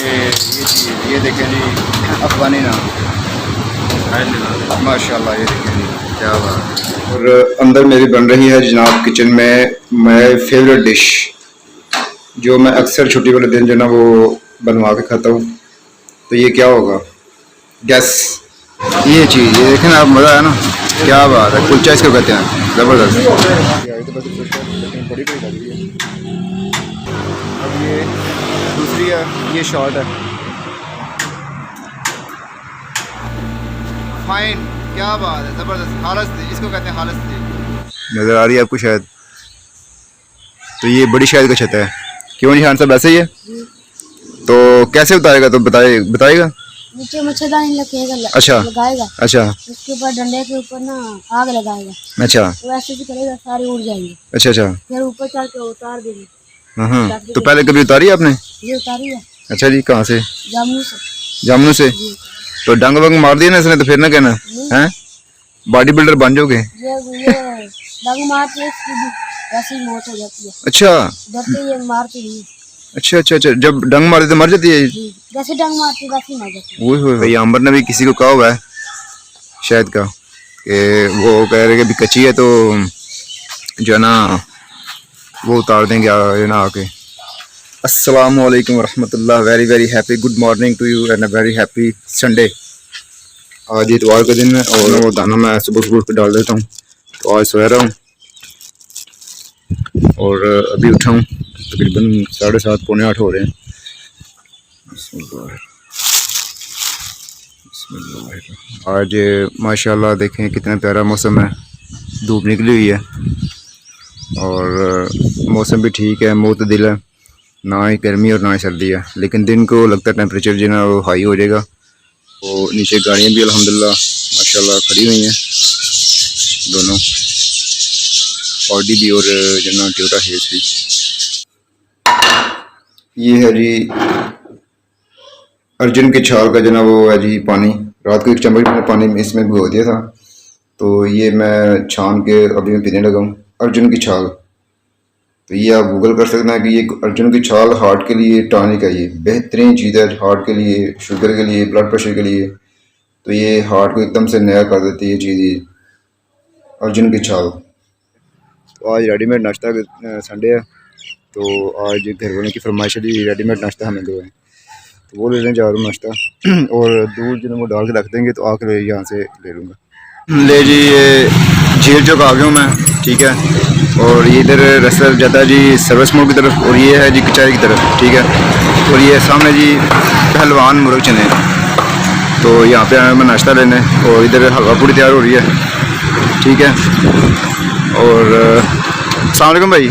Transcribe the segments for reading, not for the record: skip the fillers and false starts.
चीज़ ये देखें जी, अफगानी नान माशाल्लाह, ये देखें जी क्या बात। और अंदर मेरी बन रही है जनाब किचन में मेरी फेवरेट डिश, जो मैं अक्सर छुट्टी वाले दिन जो ना वो बनवा के खाता हूँ। तो ये क्या होगा, गैस ये चीज़, ये देखें ना आप, मज़ा है ना, क्या बात है। कुलचा इसको कहते हैं, ज़बरदस्त। बड़ी बड़ी लग रही है। अब ये दूसरी है, ये शॉर्ट है। फाइन, क्या बात है, ज़बरदस्त। हालस थी, इसको कहते हैं हालस थी। नज़र आ रही है आपको शायद। तो ये बड़ी शायद का छत है, क्यों जी खान साहब ऐसे ही है? तो कैसे उतारेगा, तो बताएगा। नीचे मच्छरदानी लगेगा, अच्छा लगाएगा, अच्छा, उसके ऊपर डंडे के ऊपर ना आग लगाएगा। अच्छा, तो ऐसे भी करेगा, सारे उड़ जाएंगे। अच्छा अच्छा, फिर ऊपर चढ़ के उतार देंगे। हाँ, तो पहले कभी उतारी है आपने? ये उतारी है। अच्छा जी, कहाँ से? जामुन से। जामुन से? तो डंग वंग मार दिया ना इसने, तो फिर ना कहना हैं बॉडी बिल्डर बन जाओगे। ये डंग मारते वैसे ही मौत हो जाती है। अच्छा, डरते ये मारते नहीं। अच्छा अच्छा अच्छा, जब डंग मारते तो मर जाती है? जैसे डंग मारती वैसे मर जाती है। वो भाई अंबर ने भी किसी को कहा हुआ है शायद का, कि वो कह रहे कि अभी कच्ची है तो जो है ना वो उतार देंगे ये ना आके। अस्सलामु अलैकुम वरहमतुल्लाह, very very happy good morning to you and a very happy Sunday. आज इतवार का दिन है और वो दाना मैं सुबह सुबह पे डाल देता हूँ। तो आज सोया रहा हूँ और अभी उठा हूँ, तकरीबन 7:30 पौने 8 हो रहे हैं। आज माशाल्लाह देखें कितना प्यारा मौसम है, धूप निकली हुई है और मौसम भी ठीक है, मुतदिल है, ना ही गर्मी और ना ही सर्दी है। लेकिन दिन को लगता है टेम्परेचर जो ना वो हाई हो जाएगा। तो नीचे गाड़ियाँ भी अल्हम्दुलिल्लाह माशाल्लाह खड़ी हुई हैं, दोनों ऑडी भी और जो ना टोयोटा हेल्स भी। ये है जी अर्जुन की छाल का जो ना वो है जी पानी। रात को एक चम्मच मैंने पानी में इसमें भिगो दिया था, तो ये मैं छान के अभी मैं पीने लगा हूँ। अर्जुन की छाल, तो ये आप गूगल कर सकते हैं कि ये अर्जुन की छाल हार्ट के लिए टॉनिक है, ये बेहतरीन चीज़ है हार्ट के लिए, शुगर के लिए, ब्लड प्रेशर के लिए। तो ये हार्ट को एकदम से नया कर देती है ये चीज़, ये अर्जुन की छाल। तो आज रेडीमेड नाश्ता संडे है, तो आज घर वालों की फरमाइश है जी रेडीमेड नाश्ता हमें दो है, तो वो ले लें जा रहा हूँ नाश्ता। और दूध जो वो डाल के रख देंगे तो आकर यहाँ से ले लूँगा। ले जी, ये झील चौक आ गया हूँ मैं, ठीक है। और ये इधर रास्ता जाता है जी सर्विस मोड़ की तरफ, और ये है जी कचहरी की तरफ, ठीक है। और ये सामने जी पहलवान मुर्ग चने, तो यहाँ पे आया मैं नाश्ता लेने। और इधर हलवा पूड़ी तैयार हो रही है, ठीक है। और अस्सलाम वालेकुम भाई,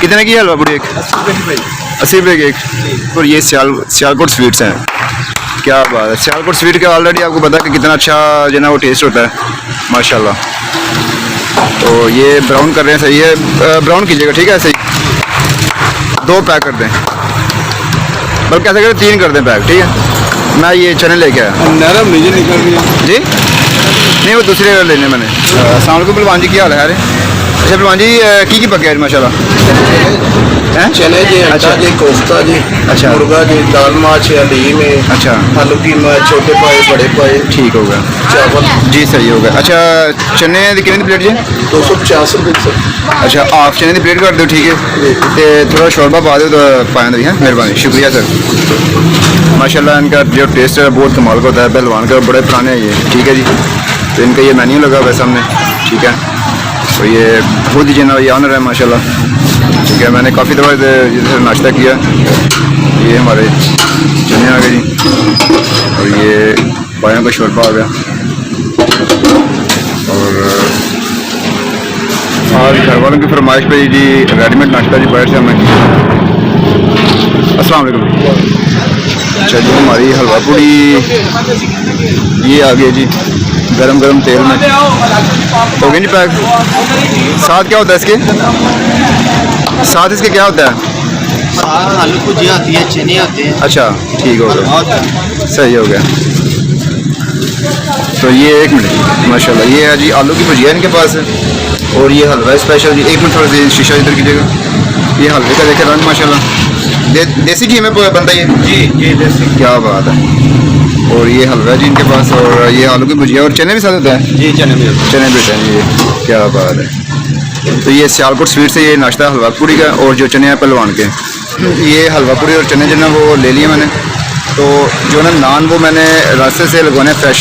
कितने की हलवा पूड़ी? एक 80 रुपये की एक। और ये सियालकोट स्वीट्स हैं, क्या बात है। सियालकोट स्वीट का ऑलरेडी आपको पता है कि कितना अच्छा जो ना वो टेस्ट होता है माशाल्लाह। तो ये ब्राउन कर रहे हैं, सही है, ब्राउन कीजिएगा, ठीक है। सही 2 पैक कर दें, बल्कि ऐसा करें 3 कर दें पैक, ठीक है। मैं ये चने लेके आया, नरम नहीं निकल रही है जी, नहीं वो दूसरे लेने मैंने। अस्सलाम वालेकुम पहलवान जी, क्या हाल है यार? अच्छा पहलवान जी की पके माशाल्लाह हैं? चने जी, अच्छा जी, कोफ्ता जी, अच्छा, मुर्गा जी, दाल माछ हलीम है, अच्छा, आलू की छोटे पाए बड़े पाए, ठीक हो गया, चावल जी सही हो गया। अच्छा चने की कितनी प्लेट जी? 250 रुपये सर। अच्छा हाफ चने की प्लेट कर दो, ठीक है। तो थोड़ा शोरबा पा दो तो पाया है, मेहरबानी, शुक्रिया सर। माशाल्लाह इनका जो टेस्ट है बहुत कमाल का होता है, पहलवान का, बड़े पुराने हैं ये, ठीक है जी। तो इनका ये मेन्यू लगा हुआ है सामने, ठीक है। तो ये खुद ही ना ये ऑनर है माशाल्लाह, ठीक है। मैंने काफ़ी दफ़ा इधर नाश्ता किया। ये हमारे चने आ गए जी, और ये पायों का शोरबा आ गया। और आज घर वालों की फरमाइश पे जी रेडीमेड नाश्ता जी बाहर से हमने किया। अस्सलाम वालेकुम। अच्छा जी, हमारी हलवा पूड़ी ये आ गई जी गरम गरम तेल में, हो गई जी पैक। साथ क्या होता है इसके? साथ इसके क्या होता है? आलू भुजिया आती है, चने आते हैं। अच्छा ठीक हो गया, सही हो गया। तो ये 1 मिनट माशाल्लाह, ये है जी आलू की भुजिया इनके पास है, और ये हलवा स्पेशल जी। 1 मिनट थोड़ा सा शीशा इधर कीजिएगा। ये हलवे का देखे रंग माशाल्लाह, देसी घी में बनता है ये? जी देसी। क्या बात है। और ये हलवा है जी इनके पास, और ये आलू की भुजिया और चने भी साथ होता है? जी चने भी। चने भी होते हैं ये, क्या बात है। तो ये सियालकोट स्वीट से ये नाश्ता हलवा पूरी का, और जो चने हैं पहलवान के। ये हलवा पूरी और चने जो ना वो ले लिए मैंने। तो जो ना नान वो मैंने रास्ते से लगवाने फ्रेश,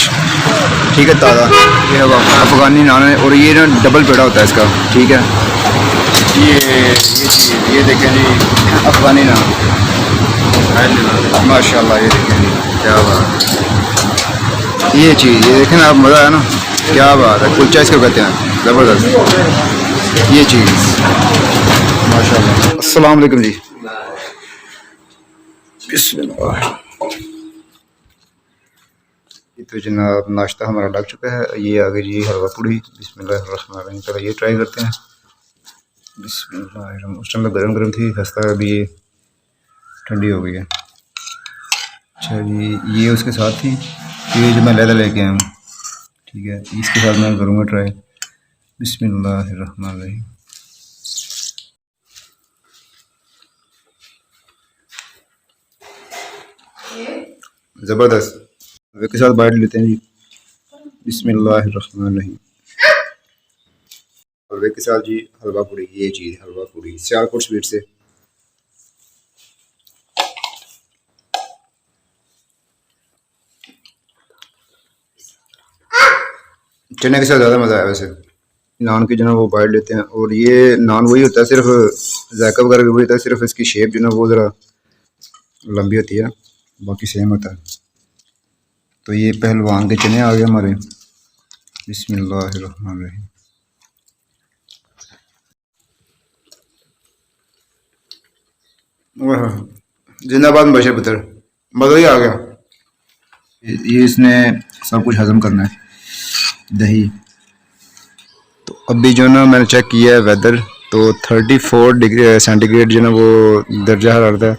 ठीक है, ताज़ा। ये अफगानी नान है, और ये ना डबल पेड़ा होता है इसका, ठीक है। ये चीज़ ये देखें जी, अफगानी नान माशाल्लाह, ये देखें जी, क्या बात है। ये चीज़ ये देखें ना आप, मज़ा है ना, क्या बात है। कुलचा इसको कहते हैं, ज़बरदस्त ये चीज़ माशाल्लाह। अस्सलाम वालेकुम जी। बिस्मिल्लाह। ये तो जनाब नाश्ता हमारा लग चुका है। ये आगे जी हलवा पूड़ी, बिस्मिल्लाहिर्रहमानिर्रहीम। पहले ये ट्राई करते हैं, बिस्मिल्लाह। उस टाइम गर्म गर्म थी, खस्ता अभी ये ठंडी हो गई है। अच्छा जी, ये उसके साथ थी, ये जो मैं लैदा लेके आया हूँ, ठीक है, इसके साथ मैं करूँगा ट्राई, बिस्मिल्लाहिर्रहमानिर्रहीम। ज़बरदस्त। हलवे के साथ बाइट लेते हैं जी, बिस्मिल्लाहिर्रहमानिर्रहीम। हलवे के साथ जी हलवा पूड़ी, ये चीज़ हलवा पूड़ी सियालकोट स्वीट से। चने के साथ ज़्यादा मज़ा आया वैसे। नान की जो ना वो बाइट लेते हैं, और ये नान वही होता है, सिर्फ जायका वगैरह भी वही होता है, सिर्फ इसकी शेप जो ना वो ज़रा लंबी होती है, बाकी सेम होता है। तो ये पहलवान के चने आ गए हमारे, बिस्मिल्लाहिर्रहमानिर्रहीम। जिंदाबाद बशर पुत्र, मज़ा ही आ गया। ये इसने सब कुछ हजम करना है, दही। तो अभी जो ना मैंने चेक किया है वेदर, तो 34 डिग्री सेंटीग्रेड जो ना वो दर्जा हरारत है,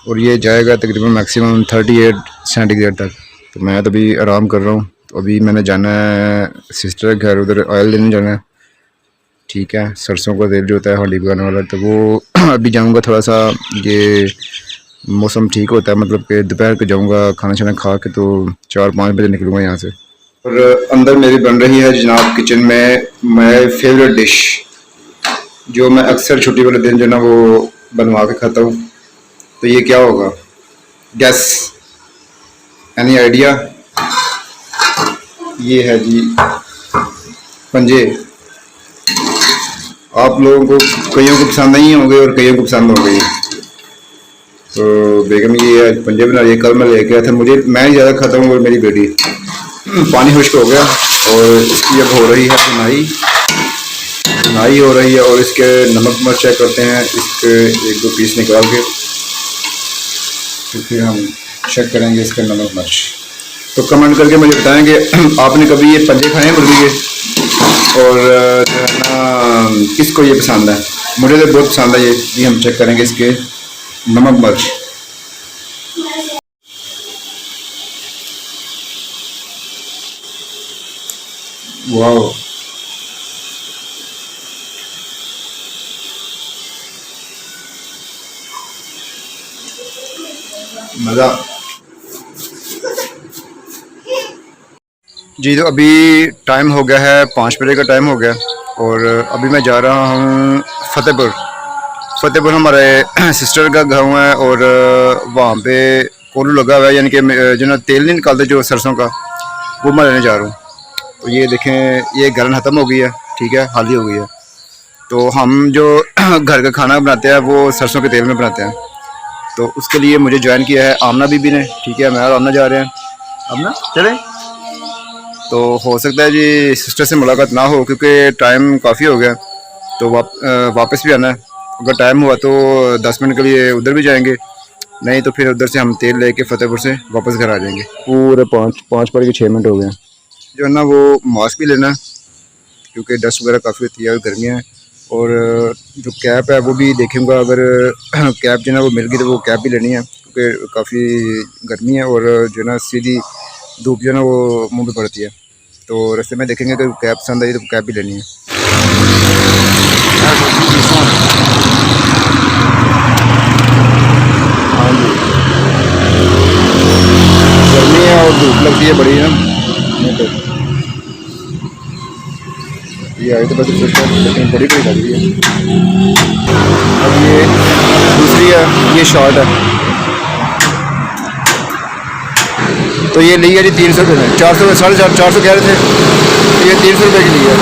और ये जाएगा तकरीबन मैक्सिमम 38 सेंटीग्रेड तक। तो मैं तो अभी आराम कर रहा हूँ। तो अभी मैंने जाना है सिस्टर के घर, उधर ऑयल लेने जाना है, ठीक है, सरसों का तेल जो होता है हल्दी पकाने वाला, तो वो अभी जाऊँगा। थोड़ा सा ये मौसम ठीक होता है, मतलब कि दोपहर को जाऊँगा खाना शाना खा के, तो 4-5 बजे निकलूँगा यहाँ से। और अंदर मेरी बन रही है जनाब किचन में माय फेवरेट डिश, जो मैं अक्सर छुट्टी वाले दिन जो ना वो बनवा के खाता हूँ। तो ये क्या होगा, गैस, एनी आइडिया? ये है जी पंजे। आप लोगों को कईयों को पसंद नहीं होंगे और कईयों को पसंद हो गई। तो बेगम ये आज पंजे बना रही है, कल मैं लेके आया था, मैं ज़्यादा खाता हूँ और मेरी बेटी। पानी खुश्क हो गया, और इसकी अब हो रही है बुनाई हो रही है, और इसके नमक मिर्च चेक करते हैं, इसके 1-2 पीस निकाल के, तो फिर हम चेक करेंगे इसका नमक मिर्च। तो कमेंट करके मुझे बताएं कि आपने कभी ये पंजे खाए हैं मुर्गी के, और जो है ना किसको ये पसंद है। मुझे तो बहुत पसंद है ये हम चेक करेंगे इसके नमक मिर्च। वाह, मज़ा। जी तो अभी टाइम हो गया है 5 बजे का टाइम हो गया, और अभी मैं जा रहा हूँ फतेहपुर हमारे सिस्टर का गाँव है, और वहाँ पे कोलू लगा हुआ है, यानी कि जो ना तेल नहीं निकालते जो सरसों का, वो मैं लेने जा रहा हूँ। तो ये देखें, ये गलन ख़त्म हो गई है, ठीक है, हाली हो गई है। तो हम जो घर का खाना बनाते हैं वो सरसों के तेल में बनाते हैं। तो उसके लिए मुझे ज्वाइन किया है आमना बीबी ने, ठीक है, मैं और आमना जा रहे हैं। आमना चले, तो हो सकता है जी सिस्टर से मुलाकात ना हो, क्योंकि टाइम काफ़ी हो गया। तो वापस भी आना है, अगर टाइम हुआ तो 10 मिनट के लिए उधर भी जाएंगे, नहीं तो फिर उधर से हम तेल लेके फतेहपुर से वापस घर आ जाएंगे। पूरे 5 पर के 6 मिनट हो गए। जो है ना वो मास्क भी लेना, क्योंकि डस्ट वगैरह काफ़ी होती है, गर्मियाँ हैं। और जो कैप है वो भी देखेंगे, अगर कैप जो है ना वो मिल गई तो वो कैप भी लेनी है, क्योंकि काफ़ी गर्मी है, और जो है ना सीधी धूप जो है ना वो मुँह पे पड़ती है। तो रास्ते में देखेंगे कि कैप पसंद आई तो कैप भी लेनी है। धूप लगती है बड़ी ना। ये आई तो बस लेकिन बड़ी बड़ी लग रही है। अब ये दूसरी है, ये शॉर्ट है। तो ये ली है जी 300 रुपये में, 400 450 कह रहे थे, तो ये 300 रुपये की ली है।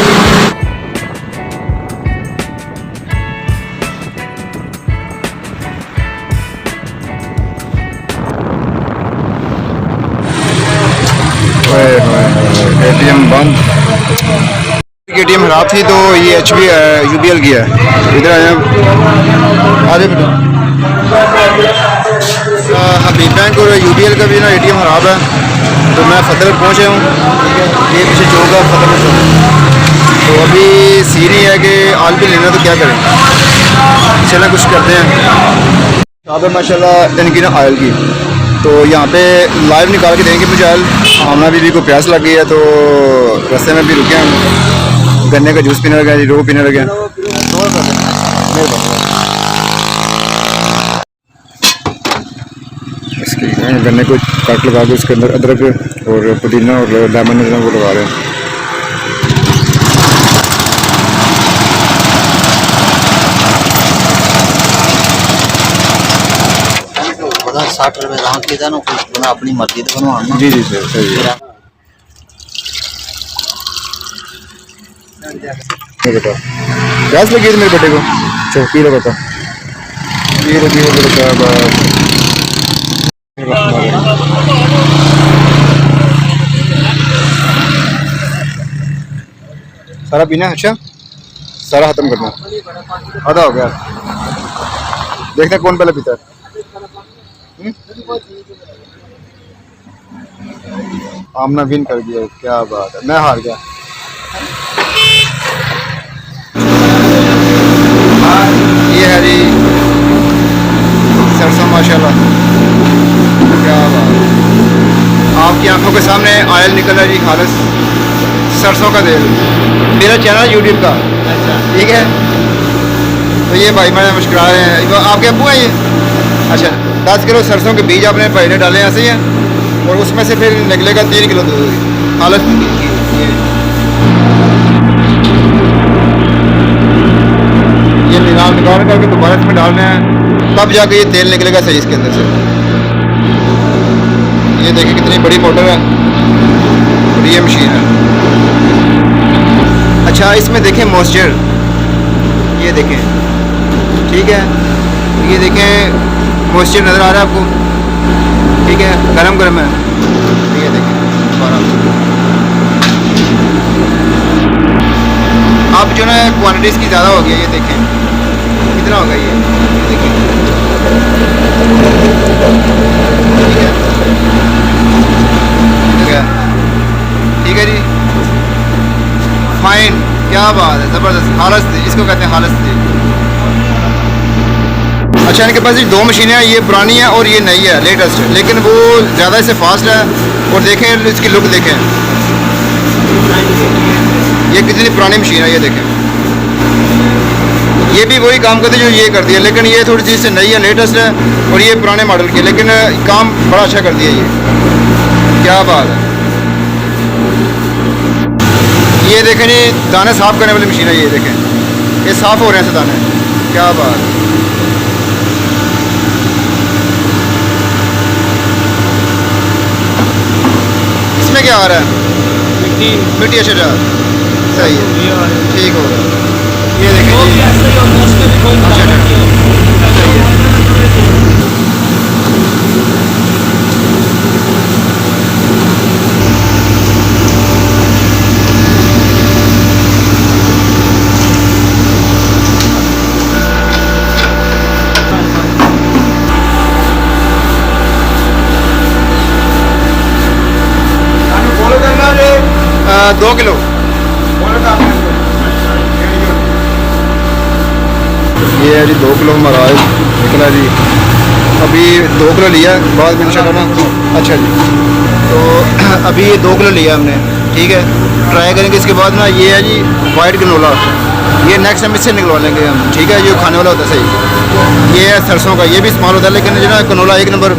ATM बंद, ATM खराब थी तो ये UBL की है। इधर आए आधे बेटा हबीब बैंक और UBL का भी ना ATM खराब है, तो मैं फतेहपुर पहुँचे हूँ। ये पीछे चौक है फतेहपुर चौक। तो अभी सीन ही है कि आल भी लेना तो क्या करें, चलें कुछ करते हैं। यहाँ पे माशाल्लाह इनकी ना आयल की, तो यहाँ पे लाइव निकाल के देंगे मुझे आयल। आमना बीबी को प्यास लग गई है तो रास्ते में भी रुके हैं, गन्ने का जूस पीने लगे, रो पीने लगे। इसके गन्ने को काट लगा के उसके अंदर अदरक और पुदीना और लेमन वो लगा रहे हैं। पता 60 रुपए गाँव की था ना, कुछ बना अपनी मर्जी तो बनवाना। जी जी सर सही है। बेटा प्यास लगी थी मेरे बेटे को, चलो पी लो बेटा, पी लो बेटा। सारा पीना है? अच्छा सारा खत्म करना, आधा हो गया। देखते कौन पहले पीता है। आमना विन कर दिया, क्या बात है, मैं हार गया। ये है जी सरसों माशाल्लाह, क्या बात। आपकी आंखों के सामने आयल निकल रहा है जी, खालिस सरसों का तेल। मेरा चैनल यूट्यूब का, ठीक है। तो ये भाई मैंने मुस्कुरा रहे हैं, आपके अब्बू हैं ये? अच्छा 10 किलो सरसों के बीज आपने पहले डाले ऐसे ही हैं, और उसमें से फिर निकलेगा 3 किलो दूध खालिस। ये निकाल करके दोबारा इसमें डालना है, तब जाके ये तेल निकलेगा सही इसके अंदर से। ये देखिए कितनी बड़ी मोटर है और ये मशीन है। अच्छा इसमें देखें मॉइस्चर, ये देखें, ठीक है, ये देखें मॉइस्चर नज़र आ रहा है आपको, ठीक है, गरम गरम है। ये देखें अब जो ना क्वांटिटी इसकी ज़्यादा हो गई है, ये देखें कितना होगा ये देखिए, ठीक है, ठीक है जी, फाइन, क्या बात है, ज़बरदस्त, खालिस इसको कहते हैं, खालिस। अच्छा इनके पास ये 2 मशीनें हैं, ये पुरानी है और ये नई है लेटेस्ट, लेकिन वो ज़्यादा इससे फास्ट है। और देखें इसकी लुक देखें, ये कितनी पुरानी मशीन है, ये देखें। ये भी वही काम करती है जो ये करती है, लेकिन ये थोड़ी सी नई है, लेटेस्ट है, और ये पुराने मॉडल की है, लेकिन काम बड़ा अच्छा करती है ये, क्या बात है। ये देखें जी दाने साफ़ करने वाली मशीन है, ये देखें, ये साफ़ हो रहे हैं दाने, क्या बात है। इसमें क्या आ रहा है? मिट्टी। अच्छा सही है, ठीक हो गया। ये देखें जी, अच्छा सही है। हाँ 2 किलो। ये है जी 2 किलो हमारा निकला जी, अभी 2 किलो लिया बाद में इंशाल्लाह ना। अच्छा जी, तो अभी ये 2 किलो लिया हमने, ठीक है, ट्राई करेंगे। इसके बाद ना ये है जी वाइट कनोला, ये नेक्स्ट टाइम इससे निकलवा लेंगे हम, ठीक है, जो खाने वाला होता है सही। ये है सरसों का, ये भी इस्तेमाल होता है, लेकिन जो ना कनोला 1 नंबर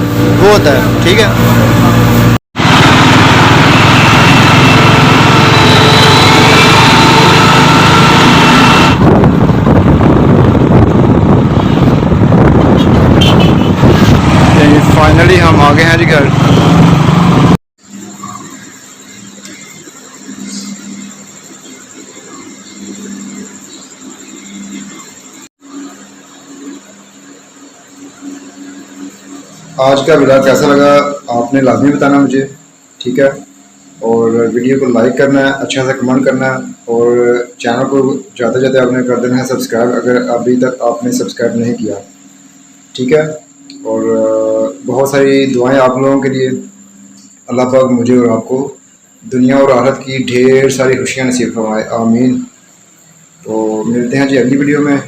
वो होता है, ठीक है। फाइनली हम आ गए हैं जी घर। आज का वीडियो कैसा लगा आपने लाजमी बताना मुझे, ठीक है। और वीडियो को लाइक करना है, अच्छा सा कमेंट करना है, और चैनल को जाते जाते आपने कर देना है सब्सक्राइब अगर अभी तक आपने सब्सक्राइब नहीं किया, ठीक है। और बहुत सारी दुआएं आप लोगों के लिए। अल्लाह पाक मुझे और आपको दुनिया और आखिरत की ढेर सारी खुशियाँ नसीब फरमाए, आमीन। तो मिलते हैं जी अगली वीडियो में,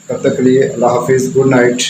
तब तक के लिए अल्लाह हाफिज़, गुड नाइट।